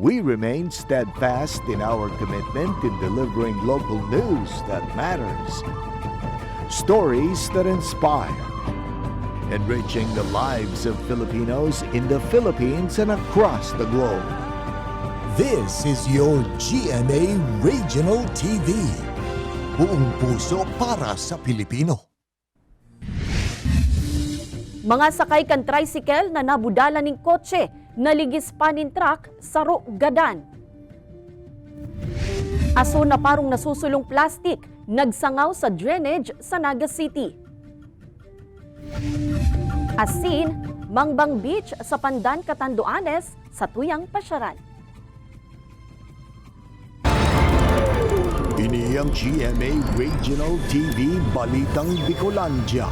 we remain steadfast in our commitment in delivering local news that matters. Stories that inspire. Enriching the lives of Filipinos in the Philippines and across the globe. This is your GMA Regional TV. Buong puso para sa Pilipino. Mga sakay kan tricycle na nabudala ning kotse, naligis pa nin truck sa Gadan. Aso na parong nasusulong plastik, nagsangaw sa drainage sa Naga City. Asin, Mangbang Beach sa Pandan, Catanduanes sa tuyang pasyaran. Ini ang GMA Regional TV Balitang Bicolandia.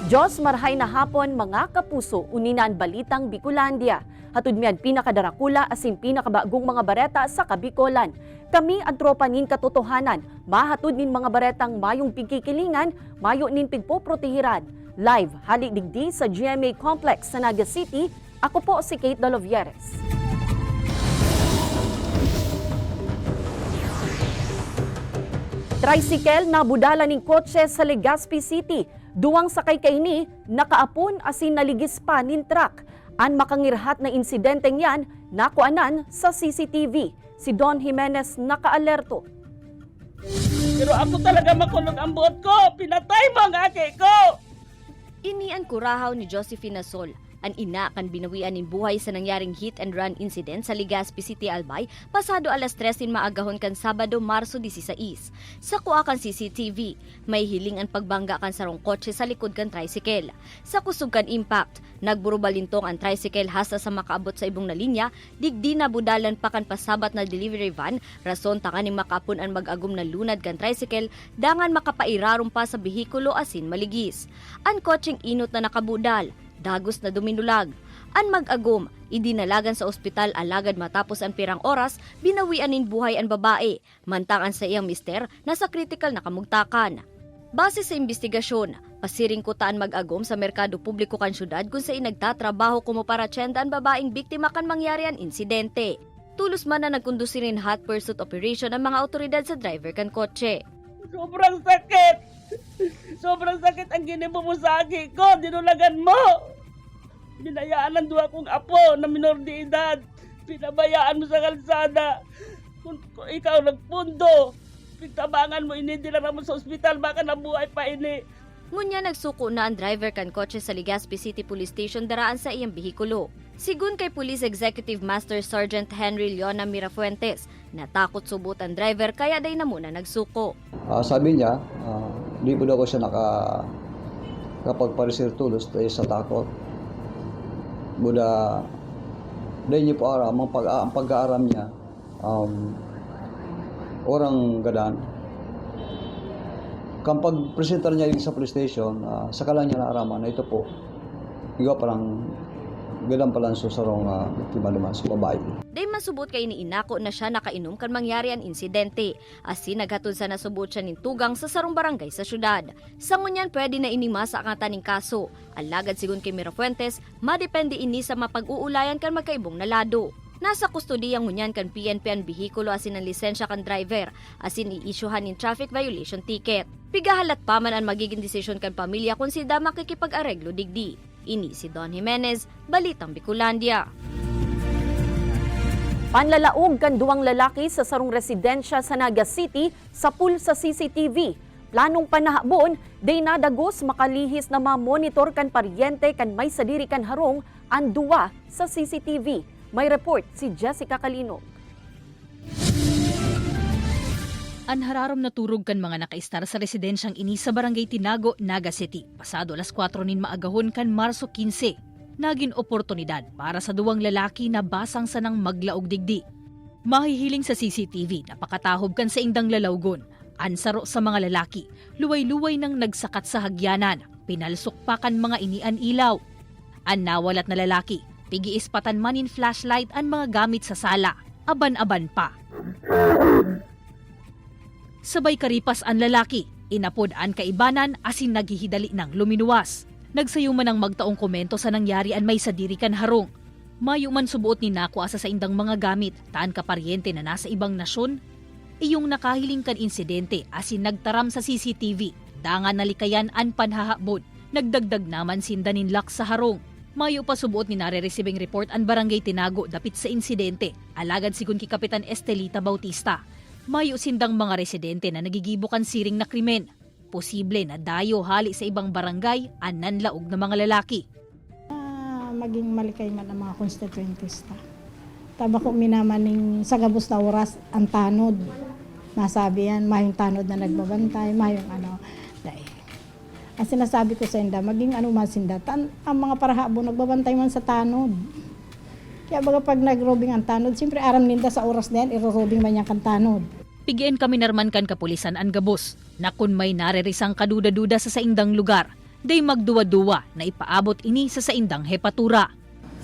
Diyos marhay na hapon mga kapuso, uninan Balitang Bicolandia. Hatud miyan pinakadarakula asin pinakabagong mga bareta sa Kabikolan. Kami ang tropa nin katotohanan, mahatud nin mga baretang mayong pigkikilingan, mayo nin pigpoprotehiran. Live, halik digdi sa GMA Complex sa Naga City. Ako po si Kate Dolovieres. Tricycle na budala ning kotse sa Legazpi City. Duwang sakay kaini, nakaapon asin naligis pa nin truck. An makangirhat na insidenteng yan, nakuanan sa CCTV. Si Don Jimenez nakaalerto. Pero ako talaga makulong ang buot ko. Pinatay mo ang ake ko. Inian kurahaw ni Josephine Nasol. Ang ina kan binawian ng buhay sa nangyaring hit and run incident sa Legazpi City, Albay, pasado alas 3 maagahon kan Sabado, Marso 16. Sa kuha kan CCTV, may hiling ang pagbangga kan sarong kotse sa likod kan tricycle. Sa kusog kan impact, nagburubalintong ang tricycle hasta sa makaabot sa ibong na linya, digdi na budalan pa kan pasabat na delivery van, rason tangan ni makapun ang mag-agum na lunad kan tricycle, dangan makapairarong pa sa behikulo asin maligis. Ang kotseng inot na nakabudal, dagos na duminulag. An mag-agom, idinalagan sa ospital alagad matapos ang pirang oras, binawian nin buhay ang babae, mantangan sa iyang mister na sa critical na kamugtakan. Base sa investigasyon, pasiring kutaan mag-agom sa merkado publiko kan syudad kung sa inagtatrabaho kumo para tsyenda ang babaeng biktima kan mangyari ang insidente. Tulos man na nagkundusirin hot pursuit operation ang mga otoridad sa driver kan kotse. Sobrang sakit. Sobrang sakit ang ginimo mo sa ake ko. Dinulagan mo. Binayaan ang duwa kong apo na minor de edad. Pinabayaan mo sa kalsada. Kung ikaw nagpundo, pigtabangan mo, inidila mo sa ospital, baka nabuhay pa ini. Ngunya nagsuko na ang driver kan kotse sa Legazpi City Police Station daraan sa iyang behikulo. Sigun kay Police Executive Master Sergeant Henry Leona Mirafuentes, natakot subot ang driver kaya day na muna nagsuko. Sabi niya, di po daw siya nakapagparisir tulos dahil sa takot. Buda, dahil niyo po aram, ang pag-aaram niya, orang gadan. Kapag presentar niya sa police station, saka lang niya naaraman na ito po, iba parang gadan palang susarong biktima naman sa babae. Day masubot kay iniinako na siya nakainom kan mangyari ang insidente. Asin naghatod sa nasubot siya nin tugang sa sarong barangay sa syudad. Sa ngunyan pwede na inima sa angataning kaso. Alagad sigun kay Mirafuentes, madepende ini sa mapag-uulayan kan magkaibong nalado. Nasa kustodiya ngunyan kan PNP ang bihikulo asin ang lisensya kan driver, asin i-issuehan nin traffic violation ticket. Pigahalat pa man ang magiging desisyon kan pamilya kung sida makikipag-areglo digdi. Ini si Don Jimenez, Balitang Bicolandia. Panlalaog kan duwang lalaki sa sarong residensya sa Naga City sa pool sa CCTV. Planong panahabon, day nadagos makalihis na ma-monitor kan paryente kan may sadiri kan harong ang duwa sa CCTV. May report si Jessica Calinog. Anhararom na turog kan mga nakaistar sa residensyang ini sa Barangay Tinago, Naga City. Pasado alas 4 nin maagahon kan Marso 15. Naging oportunidad para sa duwang lalaki na basang sanang maglaog digdi. Mahihiling sa CCTV na pakatahob kan sa indang lalawgon. Ansaro sa mga lalaki, luway-luway nang nagsakat sa hagyanan. Pinalsok pa kan mga inian ilaw. An nawalat na lalaki, pigiispatan manin flashlight ang mga gamit sa sala. Aban-aban pa. Sabay karipas ang lalaki, inapod ang kaibanan asin naghihidali ng luminuwas. Nagsayuman ang magtaong komento sa nangyari an may sadirikan harong. Mayo man subuot ni Nako asa sa indang mga gamit, taan ka paryente na nasa ibang nasyon. Iyong nakahiling kan insidente asin nagtaram sa CCTV, dangan nalikayan an panhahabod. Nagdagdag naman sindanin lak sa harong. Mayo pa subuot ni nare-receiving report ang barangay Tinago dapit sa insidente, alagad sigun ki Kapitan Estelita Bautista. Mayo sindang mga residente na nagigibukan siring na krimen. Posible na dayo hali sa ibang barangay ang nanlaog na mga lalaki. Maging malikay man ang mga constituenties ta. Taba ko minamaning sa gabos na oras ang tanod. Nasabi yan, mayong tanod na nagbabantay, mayong dahil. Ang sinasabi ko sa inda, maging man sinda, ang mga parahabo nagbabantay man sa tanod. Kaya baga pag nagrobing ang tanod, siyempre aram ninda sa oras na yan, irorobing man yan kan tanod. Pigyan kami narman kan kapulisan ang gabos, na kun may narerisang kaduda-duda sa saindang lugar, day magduwa-duwa na ipaabot ini sa saindang hepatura.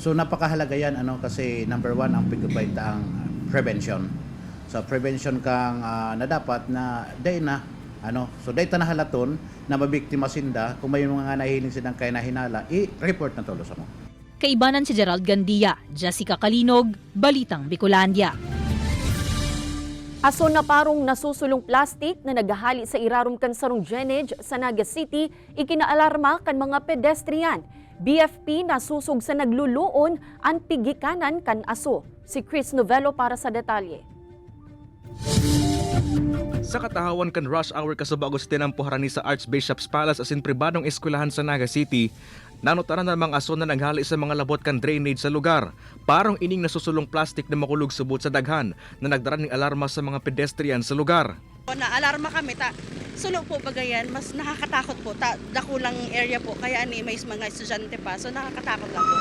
So napakahalaga yan kasi number 1 ang pigpapait ang prevention. So prevention kang na dapat na day na so day ta nahalaton na mabiktima sinda kung may mga nahiling silang kay nahinala i-report na tulo sa mo. Kaibanan si Gerald Gandia, Jessica Kalinog, Balitang Bicolandia. Aso na parong nasusulong plastik na naghahali sa irarum kan sarong drainage sa Naga City, ikinaalarma kan mga pedestrian. BFP nasusog sa nagluluon ang pigikanan kan aso. Si Chris Novello para sa detalye. Sa katahawan kan rush hour kasaba Agustin ang puharani sa Archbishop's Palace asin pribadong eskwelahan sa Naga City, nanutaran na mga aso na naghali sa mga labot kan drainage sa lugar. Parang ining nasusulong plastik na makulog subot sa daghan na nagdara ng alarma sa mga pedestrian sa lugar. Na-alarma kami, sulok po bagayan, mas nakakatakot po, dakulang area po, kaya may mga estudyante pa, so nakakatakot lang po.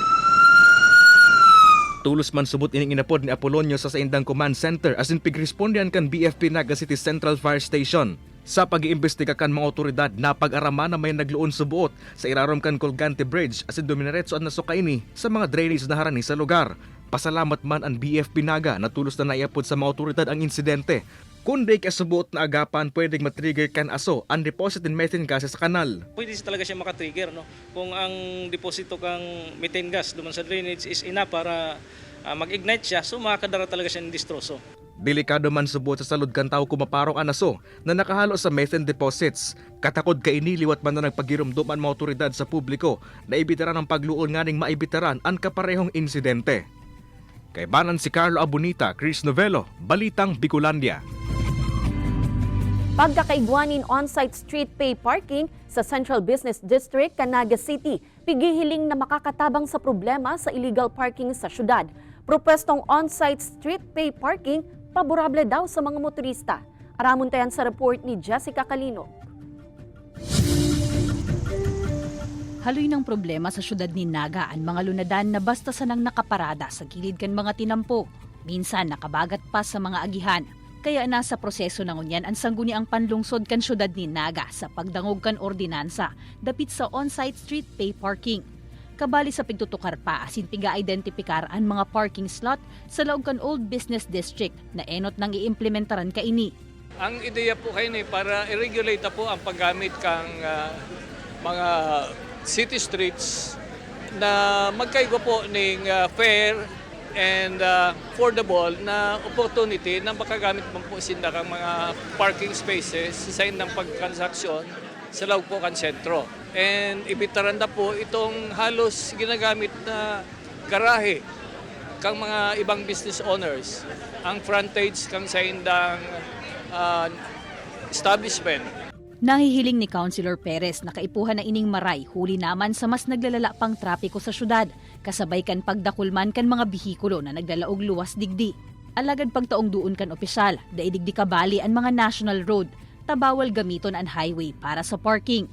Tulos man subot ining inapod ni Apolonio sa saindang command center asin pigrespondian kan BFP Naga City Central Fire Station. Sa pag-iimbestiga kan mga otoridad, napag-arama na may nagluon subuot sa irarom kan Colgante Bridge asin dumineretso ang nasukaini sa mga drainage na harani sa lugar. Pasalamat man ang BFP Naga na tulos na naiapod sa mga otoridad ang insidente. Kundi kasubuot na agapan pwedeng matrigger kan aso ang deposit in methane gas sa kanal. Pwede talaga siya makatrigger, no? Kung ang deposito kang methane gas duman sa drainage is enough para mag-ignite siya, so makakadara talaga siya ng distroso. Delikado man subot sa salud kan tao kumaparong ang aso na nakahalo sa methane deposits. Katakod kainiliwat man na nagpagirumdum ang mga otoridad sa publiko na ibitaran ang pagluon nganing maibitaran ang kaparehong insidente. Kaibanan si Carlo Abunita, Chris Novello, Balitang Bicolandia. Pagkakaigwanin on-site street pay parking sa Central Business District, Naga City, pigihiling na makakatabang sa problema sa illegal parking sa syudad. Propestong on-site street pay parking, paborable daw sa mga motorista. Aramon tayan sa report ni Jessica Kalinog. Haloy ng problema sa syudad ni Naga ang mga lunadan na basta sanang nakaparada sa gilid kan mga tinampo. Minsan nakabagat pa sa mga agihan. Kaya nasa proseso na ngunyan ang sangguniang panlungsod kan syudad ni Naga sa pagdangog kan ordinansa dapit sa on-site street pay parking. Kabali sa pigtutukar pa asin piga-identifikar ang mga parking slot sa laog kan Old Business District na enot nang iimplementaran kaini. Ang ideya po kayo para i-regulate po ang paggamit kang mga city streets na magkaigo po ng fair and affordable na opportunity na makagamit man po sinda kang mga parking spaces sa indang pagtransaksyon sa laog po kan sentro. And ibitaran na po itong halos ginagamit na garahe kang mga ibang business owners. Ang frontage kang sa indang establishment. Nahihiling ni Councilor Perez na kaipuhan na ining maray huli naman sa mas naglalala pang trapiko sa syudad, kasabay kan pagdakulman kan mga bihikulo na naglalaog luwas digdi. Alagad pagtaong duon kan opisyal, daidigdi kabali ang mga national road, tabawal gamiton ang highway para sa parking.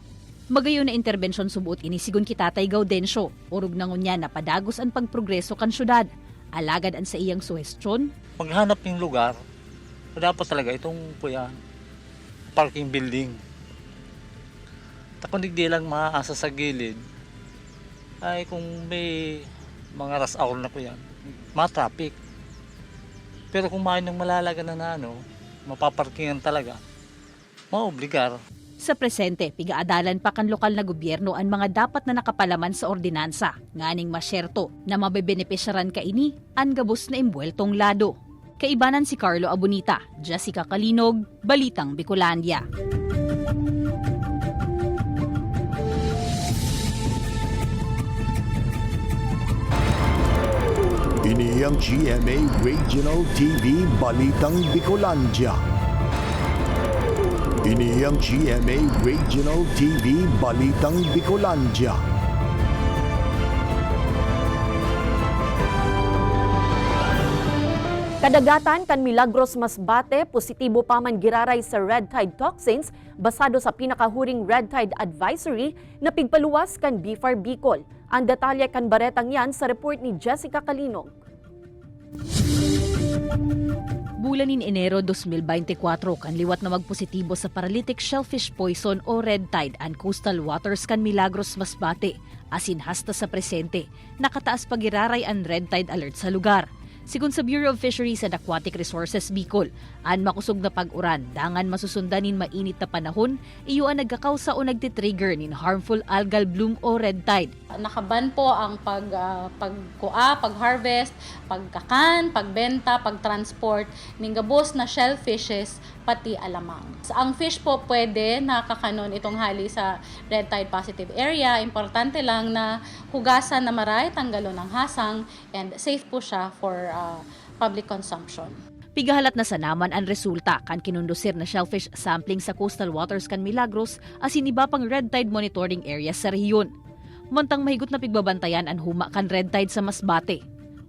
Magayon na interbensyon subuot ini sigun kitatay Gaudencio, urog na ngunya na padagos ang pagprogreso kan syudad. Alagad ang sa iyang suhestyon. Paghanap ng lugar, dapat talaga itong parking building. Kung di lang maasa sa gilid, ay kung may mga rush hour na ma-traffic. Pero kung may nang malalaga na mapaparkingan talaga, maobligar. Sa presente, pigaadalan pa kan lokal na gobyerno ang mga dapat na nakapalaman sa ordinansa, nganing masyerto na mabebenepisyaran kaini ang gabos na imbueltong lado. Kaibanan si Carlo Abunita, Jessica Kalinog, Balitang Bicolandia. Ini ang GMA Regional TV Balitang Bicolandia. Ini ang GMA Regional TV Balitang Bicolandia. Kadagatan kan Milagros Masbate, positibo pa man giraray sa red tide toxins basado sa pinakahuring red tide advisory na pigpaluwas kan BFAR Bicol. Ang detalye kan baretang yan sa report ni Jessica Kalinog. Bulanin Enero 2024 kan liwat na magpositibo sa paralytic shellfish poison o red tide ang coastal waters kan Milagros Masbate. Asin hasta sa presente, nakataas pagiraray ang red tide alert sa lugar. Sigun sa Bureau of Fisheries and Aquatic Resources Bicol, ang makusog na pag-uran, dangan masusundanin mainit na panahon, iyo ang nagkakausa o nagtitrigger nin harmful algal bloom o red tide. Nakaban po ang pag-harvest, pagkakan, pagbenta, pagtransport ng gabos na shellfishes pati alamang. Ang fish po pwede nakakanon itong hali sa red tide positive area. Importante lang na hugasan na maray, tanggalon ng hasang, and safe po siya for public consumption. Pigahalat na sa naman ang resulta kan kinundusir na shellfish sampling sa coastal waters kan Milagros asin iba pang red tide monitoring area sa rehiyon. Mantang mahigot na pigbabantayan ang huma kan red tide sa Masbate.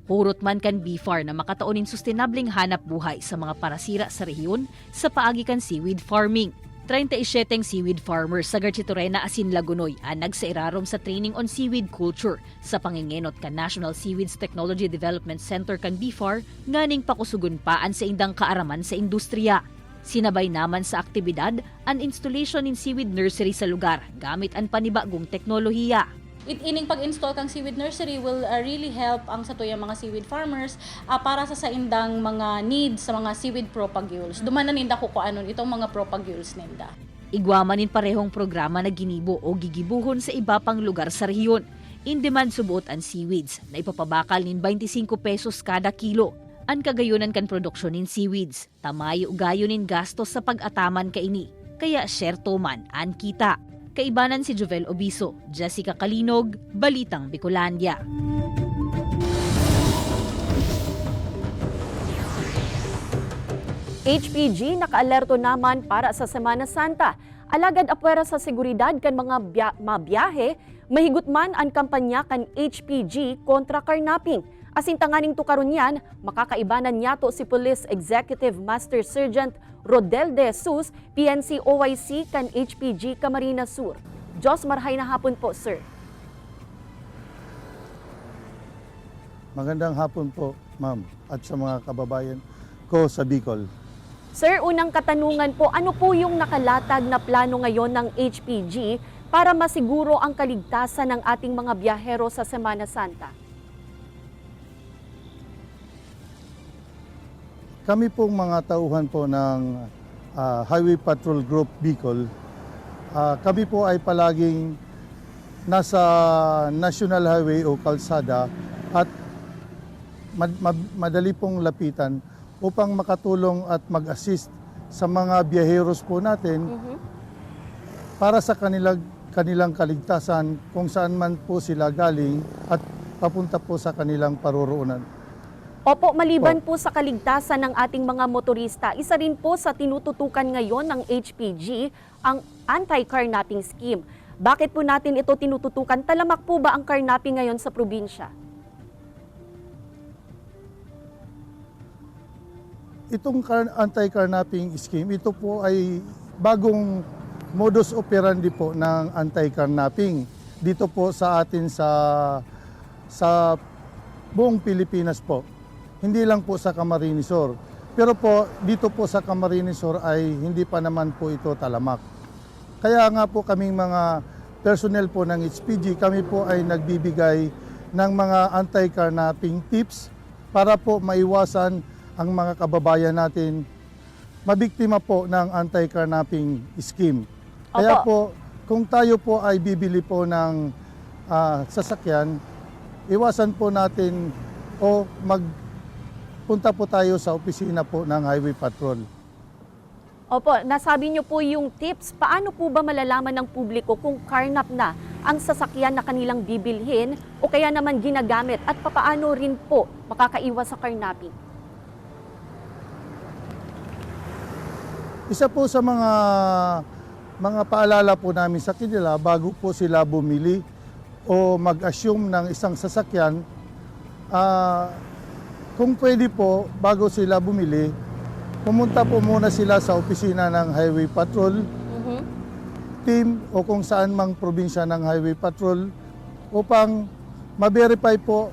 Hurot man kan BFAR na makataonin sustainableng hanap buhay sa mga parasira sa rehiyon sa paagi kan seaweed farming. 37 seaweed farmers sa Garchitorena asin Lagunoy ang nagsairarom sa training on seaweed culture sa pangingenot kan National Seaweeds Technology Development Center kan BFAR nganing pakusugon paan sa indang kaaraman sa industriya. Sinabay naman sa aktibidad ang installation in seaweed nursery sa lugar gamit ang panibagong teknolohiya. Ining pag-install kang seaweed nursery will really help ang sa tuyang mga seaweed farmers para sa indang mga needs sa mga seaweed propagules. Dumanan ninda ko anon itong mga propagules ninda. Igwamanin parehong programa na ginibo o gigibuhon sa iba pang lugar sa rehiyon. In demand subuot ang seaweeds na ipapabakal nin 25 pesos kada kilo. Ang kagayunan kan produksyon nin seaweeds, tamayo ugayo nin gastos sa pag-ataman kaini. Kaya share to man ang kita. Kaibanan si Jovel Obiso, Jessica Kalinog, Balitang Bicolandia. HPG nakaalerto naman para sa Semana Santa. Alagad apwera sa seguridad kan mga mabiyahe, mahigot man ang kampanya kan HPG kontra karnaping. Asin tanganing tukaron yan, makakaibanan niyato si Police Executive Master Sergeant Rodel De Jesus, PNC OIC kan HPG Camarines Sur. Diyos marhay na hapon po, sir. Magandang hapon po, ma'am, at sa mga kababayan ko sa Bicol. Sir, unang katanungan po, ano po yung nakalatag na plano ngayon ng HPG para masiguro ang kaligtasan ng ating mga biyahero sa Semana Santa? Kami pong mga tauhan po ng Highway Patrol Group Bicol, kami po ay palaging nasa National Highway o kalsada at madali pong lapitan upang makatulong at mag-assist sa mga biyaheros po natin para sa kanilang kaligtasan kung saan man po sila galing at papunta po sa kanilang paroroonan. Opo, maliban po sa kaligtasan ng ating mga motorista, isa rin po sa tinututukan ngayon ng HPG ang anti-carnapping scheme. Bakit po natin ito tinututukan? Talamak po ba ang carnapping ngayon sa probinsya? Itong anti-carnapping scheme, ito po ay bagong modus operandi po ng anti-carnapping dito po sa atin sa buong Pilipinas po. Hindi lang po sa Camarines Sur. Pero po, dito po sa Camarines Sur ay hindi pa naman po ito talamak. Kaya nga po kaming mga personnel po ng HPG, kami po ay nagbibigay ng mga anti-carnapping tips para po maiwasan ang mga kababayan natin mabiktima po ng anti-carnapping scheme. Kaya po, kung tayo po ay bibili po ng sasakyan, iwasan po natin o magpunta po tayo sa opisina po ng Highway Patrol. Opo, nasabi niyo po yung tips. Paano po ba malalaman ng publiko kung karnap na ang sasakyan na kanilang bibilhin o kaya naman ginagamit at papaano rin po makakaiwas sa karnaping? Isa po sa mga paalala po namin sa kanila bago po sila bumili o mag-assume ng isang sasakyan, kung pwede po bago sila bumili, pumunta po muna sila sa opisina ng Highway Patrol team o kung saan mang probinsya ng Highway Patrol upang ma-verify po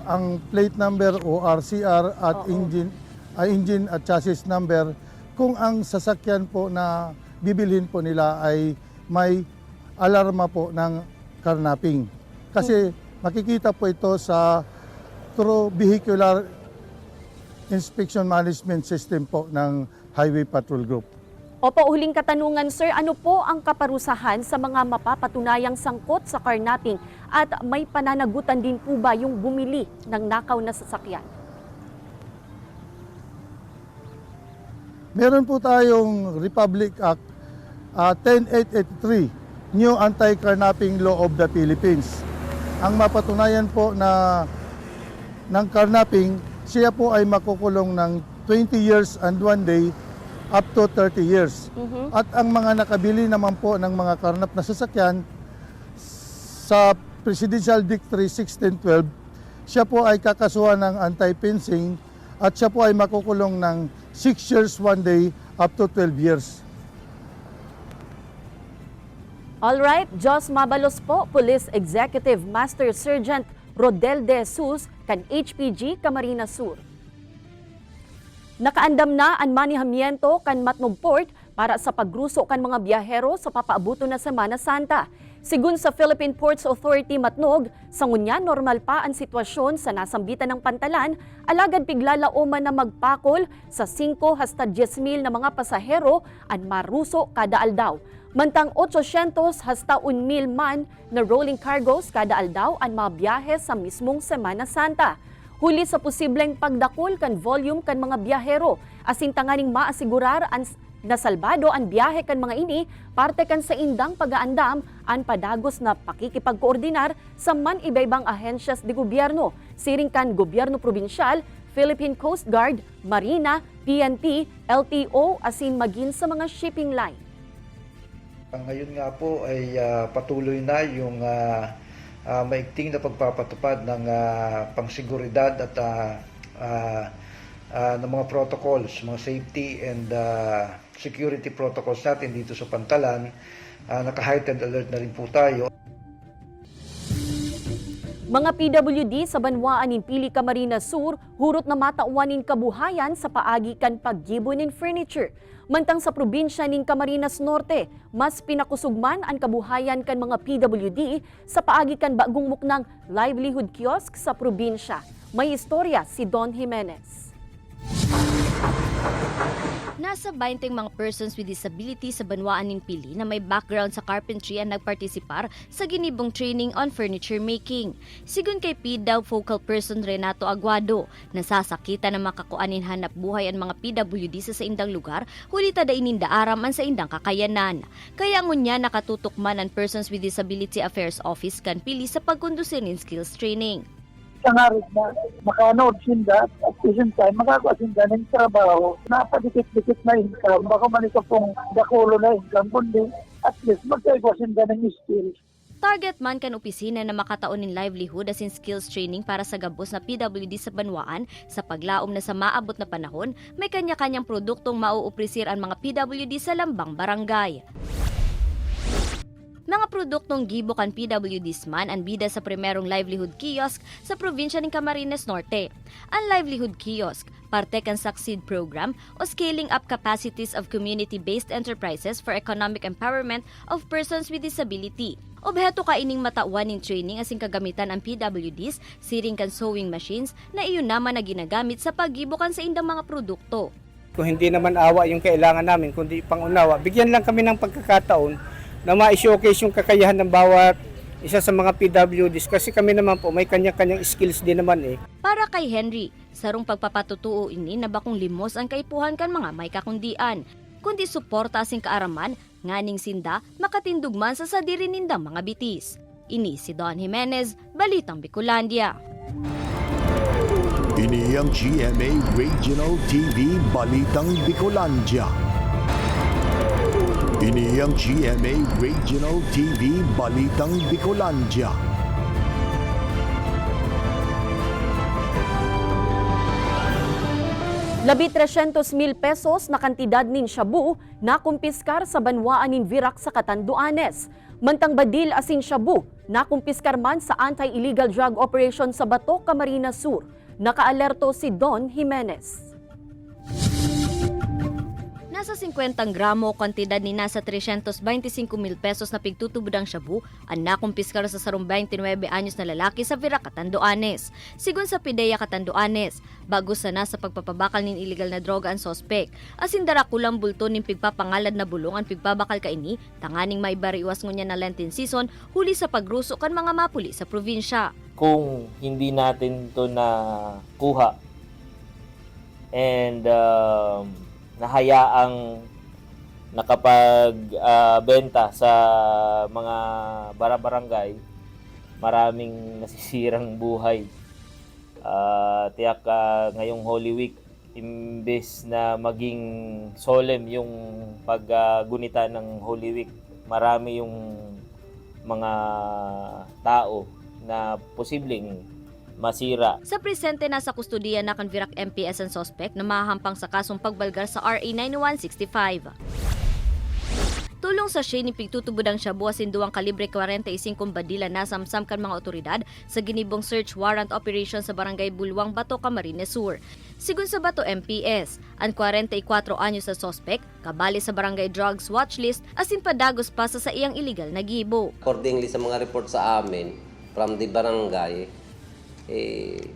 ang plate number o RCR at engine at chassis number kung ang sasakyan po na bibilhin po nila ay may alarma po ng karnaping. Kasi makikita po ito sa through vehicular inspection management system po ng Highway Patrol Group. Opo, huling katanungan sir, ano po ang kaparusahan sa mga mapapatunayang sangkot sa karnaping at may pananagutan din po ba yung bumili ng nakaw na sasakyan? Meron po tayong Republic Act 10883, New Anti-Carnapping Law of the Philippines. Ang mapatunayan po na ng carnapping, siya po ay makukulong ng 20 years and 1 day up to 30 years. At ang mga nakabili naman po ng mga karnap na sasakyan sa Presidential Decree 1612, siya po ay kakasuhan ng anti-fencing at siya po ay makukulong ng 6 years 1 day up to 12 years. Alright, Jos Mabalos po, Police Executive Master Sergeant Rodel De Jesus kan HPG Camarines Sur. Nakaandam na ang manihamiento kan Matnog Port para sa pagruso kan mga biyahero sa papaabuto na Semana Santa. Sigun sa Philippine Ports Authority Matnog, sa ngunya normal pa ang sitwasyon sa nasambitan ng pantalan, alagad piglalauman na magpakol sa 5 hasta 10,000 na mga pasahero ang maruso kada aldaw. Mantang 800 hasta 1,000 man na rolling cargos kada aldaw ang mga biyahe sa mismong Semana Santa. Huli sa posibleng pagdakol kan volume kan mga biyahero, asin tanganing maasigurar ang nasalbado ang biyahe kan mga ini, parte kan sa indang pag-aandam ang padagos na pakikipagkoordinar sa man iba-ibang ahensyas di gobyerno, siring kan gobyerno probinsyal, Philippine Coast Guard, Marina, PNP, LTO, asin magin sa mga shipping line. Ngayon nga po ay patuloy na yung maigting na pagpapatupad ng pangsiguridad at ng mga protocols, mga safety and security protocols natin dito sa Pantalan. Naka-heightened alert na rin po tayo. Mga PWD sa Banwaan ng Pili Camarines Sur, hurot na matauwanin kabuhayan sa paagi kan paggibo ng furniture. Mantang sa probinsya ng Camarines Norte, mas pinakusugman ang kabuhayan kan mga PWD sa paagi kan bagong muknang livelihood kiosk sa probinsya. May istorya si Don Jimenez. Nasa 20 mga persons with disability sa Banwaan ng Pili na may background sa carpentry ang nagpartisipar sa ginibong training on furniture making. Sigun kay PDAW focal person Renato Aguado, nasasakita na makakuanin hanap buhay ang mga PWD sa indang lugar, huli tada inindaaram ang sa indang kakayanan. Kaya ngunya nakatutok man ang Persons with Disability Affairs Office kan Pili sa pagkundusin in skills training. Sangarit na makanood sinda at the same time makakawa sinda ng trabaho na padikit-dikit na income. Baka man ito pong dakulo na income, kundi at least magkaiwa sinda ng skills. Target man kan opisina na makataon in livelihood as in skills training para sa gabos na PWD sa Banwaan sa paglaom na sa maabot na panahon, may kanya-kanyang produktong mauuprisir ang mga PWD sa lambang barangay. Mga produktong gibo kan PWDs man ang bida sa primerong livelihood kiosk sa probinsya ng Camarines Norte. Ang livelihood kiosk, parte kan Succeed program o scaling up capacities of community-based enterprises for economic empowerment of persons with disability. Obheto ka ining matauan ng training asing kagamitan ang PWDs, siring kan sewing machines na iyon naman na ginagamit sa paggibo kan sa indang mga produkto. Kung hindi naman awa yung kailangan namin, kundi pangunawa, bigyan lang kami ng pagkakataon na ma-showcase yung kakayahan ng bawat isa sa mga PWDs kasi kami naman po may kanya-kanyang skills din naman eh. Para kay Henry, sarong pagpapatutuo ini na bakong limos ang kaipuhan kan mga may kakundian, kundi suporta asing kaaraman, nganing sinda makatindugman sa sadiri nindang mga bitis. Ini si Don Jimenez, Balitang Bicolandia. Ini ang GMA Regional TV Balitang Bicolandia. Ini ang GMA Regional TV Balitang Bicolandia. Labi 300,000 pesos na kantidad nin shabu na kumpiskar sa banwaan nin Virac sa Catanduanes. Mantang badil asin shabu na kumpiskar man sa anti-illegal drug operation sa Bato, Camarines Sur. Nakaalerto si Don Jimenez. Nasa 50 gramo kantidad ni nasa 325,000 pesos na pigtutubudang shabu ang nakumpiskar sa sarong 29 anyos na lalaki sa Virac, Catanduanes. Sigun sa PIDEA Catanduanes, bago sa nasa pagpapabakal nin illegal na droga ang sospek, asin darakulang bulto ning pigpapangalad na bulong ang pigpabakal kaini, tanganing may bariwas ngunya na Lenten season, huli sa pagruso kan mga mapuli sa probinsya. Kung hindi natin to na kuha and nahayaang nakapagbenta sa mga barangay, maraming nasisirang buhay. Tiyak ngayong Holy Week, imbes na maging solemn yung paggunita ng Holy Week, marami yung mga tao na posibleng masira. Sa presente nasa kustudiya na kan Virac MPS ang sospek na mahahampang sa kasong pagbalgar sa RA 9165. Tulong sa siya ni pigtutubudang shabu asin duwang kalibre 45 badila na samsam kan mga otoridad sa ginibong search warrant operation sa Barangay Bulwang, Bato, Camarines Sur. Sigun sa Bato MPS, ang 44 anyos sa sospek kabali sa Barangay Drugs Watchlist asin padagos pa sa iyang illegal na gibo. Accordingly sa mga report sa amin from the barangay,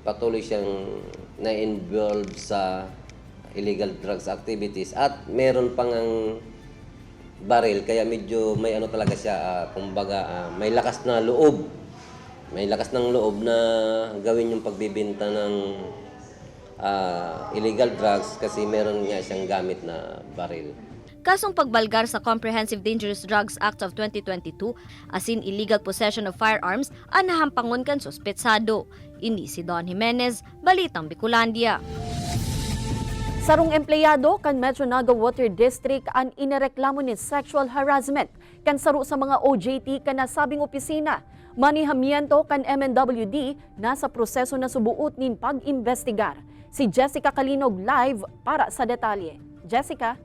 patuloy siyang na-involved sa illegal drugs activities at meron pang ang baril kaya medyo may ano talaga siya, kumbaga may lakas na loob. May lakas ng loob na gawin yung pagbibenta ng illegal drugs kasi meron nga siyang gamit na baril. Kasong pagbalgar sa Comprehensive Dangerous Drugs Act of 2022, asin illegal possession of firearms, ang nahampangon kan suspetsado. Ini si Don Jimenez, Balitang Bicolandia. Sarong empleyado kan Metro Naga Water District ang inireklamo ni sexual harassment kan saro sa mga OJT kan nasabing opisina. Manihamiento kan MNWD nasa proseso na subuot nin pag-imbestigar. Si Jessica Kalinog live para sa detalye. Jessica?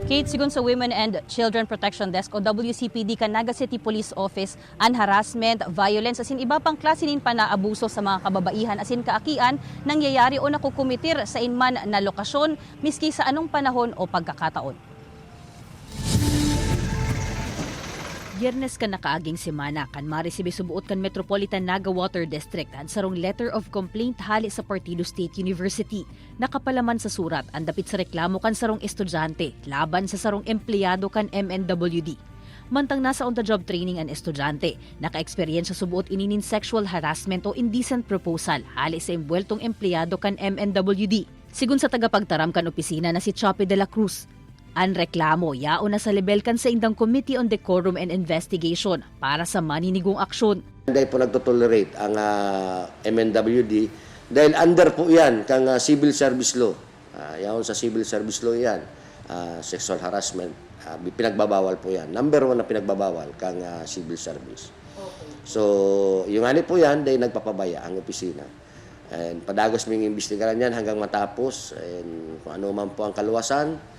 Kate, sigun sa Women and Children Protection Desk o WCPD kan Naga City Police Office, ang harassment, violence, asin iba pang klase nin panaabuso sa mga kababaihan asin kaakian nangyayari o nakukumitir sa inman na lokasyon miski sa anong panahon o pagkakataon. Biyernes kan nakaaging semana kan maresibe subuot kan Metropolitan Naga Water District ang sarong letter of complaint hali sa Partido State University. Nakapalaman sa surat ang dapit sa reklamo kan sarong estudyante laban sa sarong empleyado kan MNWD. Mantang nasa on-the-job training ang estudyante, naka-experience sa subuot ininin sexual harassment o indecent proposal hali sa imbueltong empleyado kan MNWD. Sigun sa tagapagtaram kan opisina na si Chope de la Cruz, ang reklamo yao na sa level kan sa indang Committee on Decorum and Investigation para sa maninigong aksyon. Dahil po nagtotolerate ang MNWD dahil under po yan kang civil service law. Yaon sa civil service law yan, sexual harassment, pinagbabawal po yan. Number 1 na pinagbabawal kang civil service. Okay. So yung ani po yan dahil nagpapabaya ang opisina. And padagos ming imbestigaran yan hanggang matapos. And kung ano man po ang kaluwasan,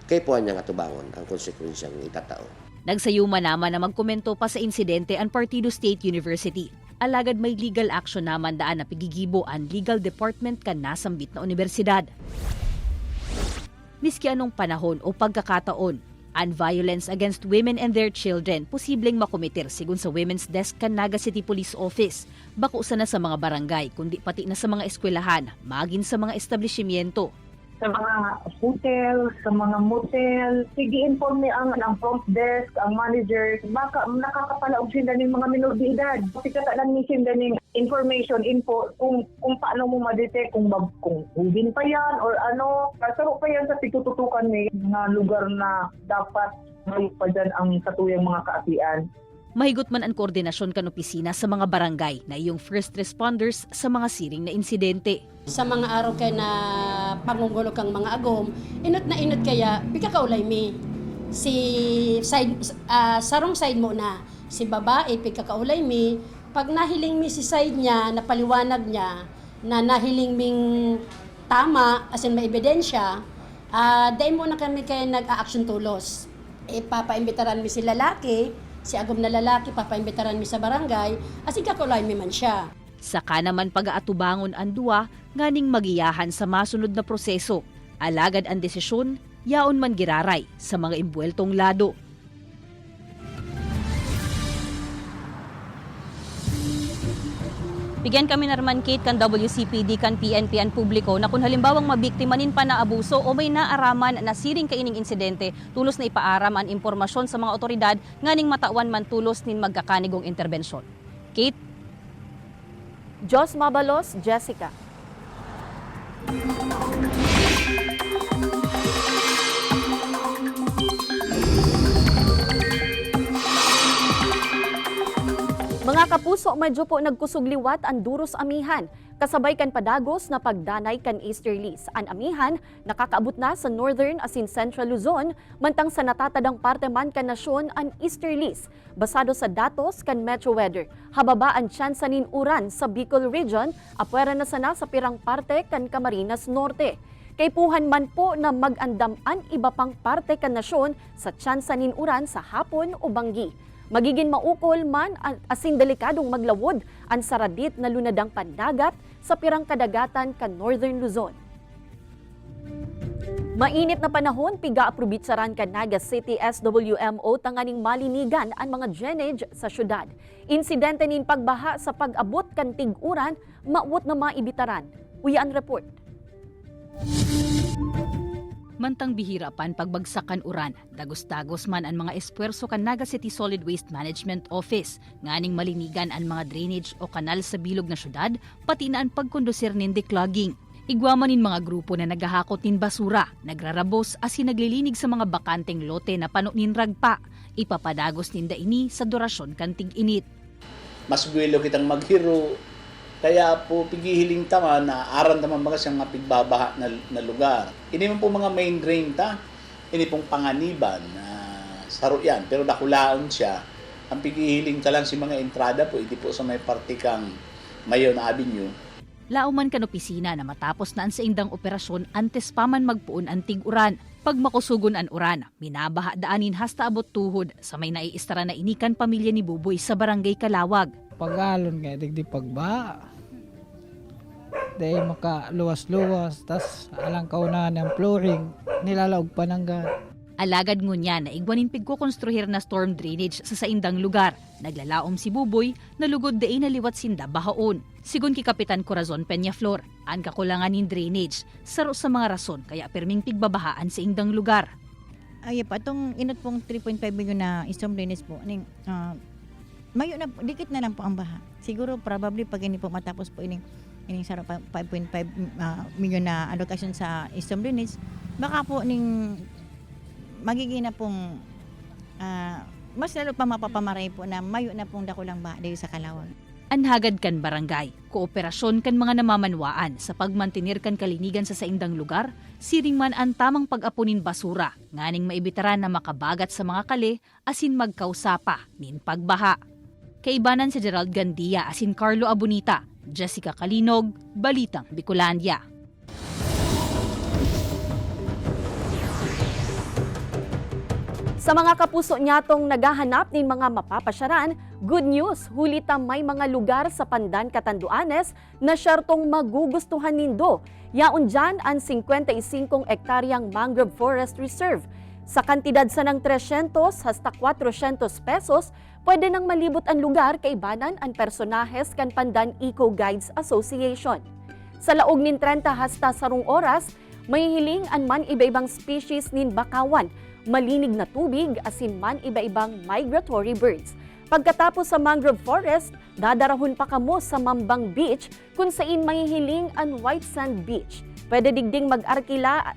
kay po niyang atubangon ang konsekwensyang itatao. Nagsayuma naman na magkomento pa sa insidente ang Partido State University. Alagad may legal action naman daan na pigigibo ang legal department kan nasambit na universidad. Miski anong panahon o pagkakataon, Ang violence against women and their children posibleng makomitir sigun sa Women's Desk kan Naga City Police Office. Bako sa na sa mga barangay, kundi pati na sa mga eskwelahan, maging sa mga establishmento. Sa mga hotel, sa mga motel, sige informe ang front desk, ang manager, baka nakakapalaog sila ng mga minor de edad. Sikata lang ni sila ng information, info, kung paano mo ma-detect, kung hubin pa yan or ano. Kasaro pa yan sa pitututukan ni mga lugar na dapat may pa dyan ang katuyang mga kaasian. Mahigot man ang koordinasyon kan opisina sa mga barangay na iyong first responders sa mga siring na insidente. Sa mga araw kay na pangungulo kang mga agom, inot na inot kaya, pika kaulay mi. Si side, sarong side mo na, si babae, pika kaulay mi. Pag nahiling mi si side niya, napaliwanag niya, na nahiling ming tama, as in may ebidensya, dahil muna kami kaya nag-a-action tulos. Papaimbitaran mi si lalaki, si agom na lalaki, papaimbitaran mi sa barangay, as in kakulay mi man siya. Saka naman pag-aatubangon ang duwa, nganing magiyahan sa masunod na proseso. Alagad ang desisyon, yaon man giraray sa mga imbueltong lado. Bigyan kami naman Kate kan WCPD kan PNP ang publiko na kung halimbawang mabiktimanin pa na abuso o may naaraman na siring kaining insidente, tulos na ipaaram ang impormasyon sa mga otoridad nganing matawan man tulos nin magkakanigong interbensyon. Kate? Jos Mabalos, Jessica. Mga kapuso, medyo po nagkusugliwat ang duros amihan. Kasabay kan padagos na pagdanay kan easterlies. Ang amihan nakakaabot na sa northern asin central Luzon, mantang sa natatadang parte man kan nasyon ang easterlies. Basado sa datos kan Metro Weather, hababa ang tsansa nin uran sa Bicol Region, apwera na sana sa pirang parte kan Camarines Norte. Kaypuhan man po na mag-andam ang iba pang parte kan nasyon sa tsansa nin uran sa hapon o banggi. Magiging maukol man asin delikadong maglawod ang saradit na lunadang pandagat sa pirang kadagatan kan Northern Luzon. Mainit na panahon, piga-aprobitsaran kan Naga City SWMO tanganing malinigan ang mga drainage sa syudad. Insidente nin pagbaha sa pag-abot kan tig-uran, maawot na maibitaran. Uyaan report. Mantang bihirapan pagbagsakan uran, dagos-dagos man ang mga espuwerso kan Naga City Solid Waste Management Office, nganing malinigan ang mga drainage o kanal sa bilog na syudad, pati na ang pagkondusir nin declogging. Igwamanin mga grupo na naghahakot nin basura, nagrarabos asin naglilinig sa mga bakanteng lote na pano nin ragpa, ipapadagos nin daini sa durasyon kan tig-init. Mas buwelo kitang maghiro, kaya po pigihiling tama na aran naman mga siyang pigbabaha na lugar. Ini man po mga main drain ta, ini pong panganiban, saro yan, pero dakulaon siya. Ang pigihiling ta lang si mga entrada po, hindi po sa may partikang Mayon Avenue. Lauman kan opisina na matapos na ang sa indang operasyon antes pa man magpuon ang tig-uran. Pag makusugon ang uran, minabaha daanin hasta abot tuhod sa may naiistara na inikan pamilya ni Buboy sa barangay Kalawag. Pagalon kaya digdi pagbaha. Dahil makaluwas-luwas, tas alang kaunahan ng flooring, nilalaog panangga. Alagad ngunya na igwanin pigkukonstruhir na storm drainage sa saindang lugar. Naglalaom si Buboy na lugod daay naliwat sinda bahaon. Sigun ki Kapitan Corazon Peñaflor, ang kakulangan in drainage, saro sa mga rason kaya perming pigbabahaan sa indang lugar. Ay, patong inot pong 3.5 million na storm drainage po. Mayo na, dikit na lang po ang baha. Siguro, probably, pag hindi po matapos po ining sarap 5.5 million na allocation sa storm drainage, baka po magiging na pong mas lalo pa mapapamaray po na mayo na pong dakulang baha dahil sa Kalawag. Anhagad kan barangay, kooperasyon kan mga namamanwaan sa pagmantinir kan kalinigan sa saindang lugar, siring man ang tamang pag-apunin basura, nganing maibitaran na makabagat sa mga kali asin magkausapa nin pagbaha. Kaibanan si Gerald Gandia asin Carlo Abunita, Jessica Kalinog, Balitang Bicolandia. Sa mga kapuso nyatong naghahanap ng mga mapapasyaran, good news, hulita may mga lugar sa Pandan, Catanduanes na syartong magugustuhan nindo. Yaon dyan ang 55 ektaryang mangrove forest reserve. Sa kantidad sa ng 300 hasta 400 pesos, pwede nang malibot ang lugar kay ibanan ang personahes kan Pandan Eco Guides Association. Sa laog nin 30 hasta sarong oras, may hiling an man iba-ibang species nin bakawan, malinig na tubig asin man iba-ibang migratory birds. Pagkatapos sa mangrove forest, dadarahon pa kamo sa Mambang Beach kung saan may hiling an White Sand Beach. Pwede digding mag-arkila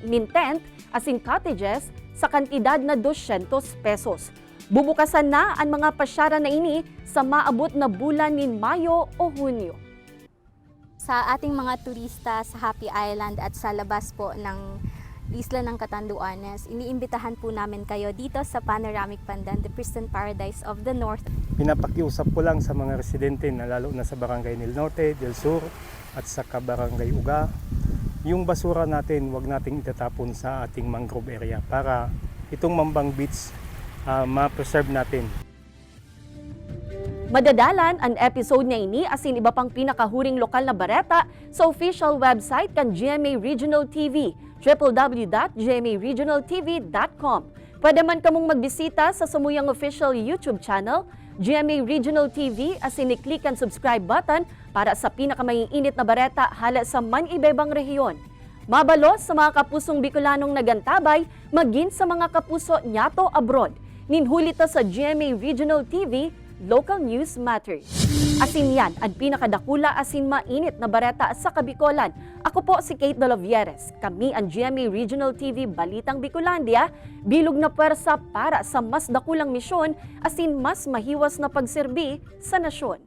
nin tent asin cottages sa kantidad na 200 pesos. Bubukasan na ang mga pasyara na ini sa maabot na bulan nin Mayo o Hunyo. Sa ating mga turista sa Happy Island at sa labas po ng Isla ng Catanduanes, iniimbitahan po namin kayo dito sa Panoramic Pandan, the Pristine Paradise of the North. Pinapakiusap ko lang sa mga residente na lalo na sa Barangay Del Norte, Del Sur at sa Barangay Uga, yung basura natin wag nating itatapon sa ating mangrove area para itong Mambang Beach ma-preserve natin. Madadalan ang episode na ini asin iba pang pinakahuring lokal na bareta sa official website kan GMA Regional TV, www.gmaregionaltv.com. Pwede man kamong magbisita sa sumuyang official YouTube channel, GMA Regional TV, asin i-click ang subscribe button para sa pinakamaiinit na bareta hala sa man iba-ibang rehiyon. Mabalos sa mga kapusong Bicolanong nagantabay, maging sa mga kapuso nyato abroad. Ninhulita sa GMA Regional TV, Local News Matters. Asin yan ang pinakadakula asin mainit na bareta sa Kabicolan. Ako po si Kate Dolovieres. Kami ang GMA Regional TV Balitang Bicolandia, bilog na puwersa para sa mas dakulang misyon asin mas mahiwas na pagserbi sa nasyon.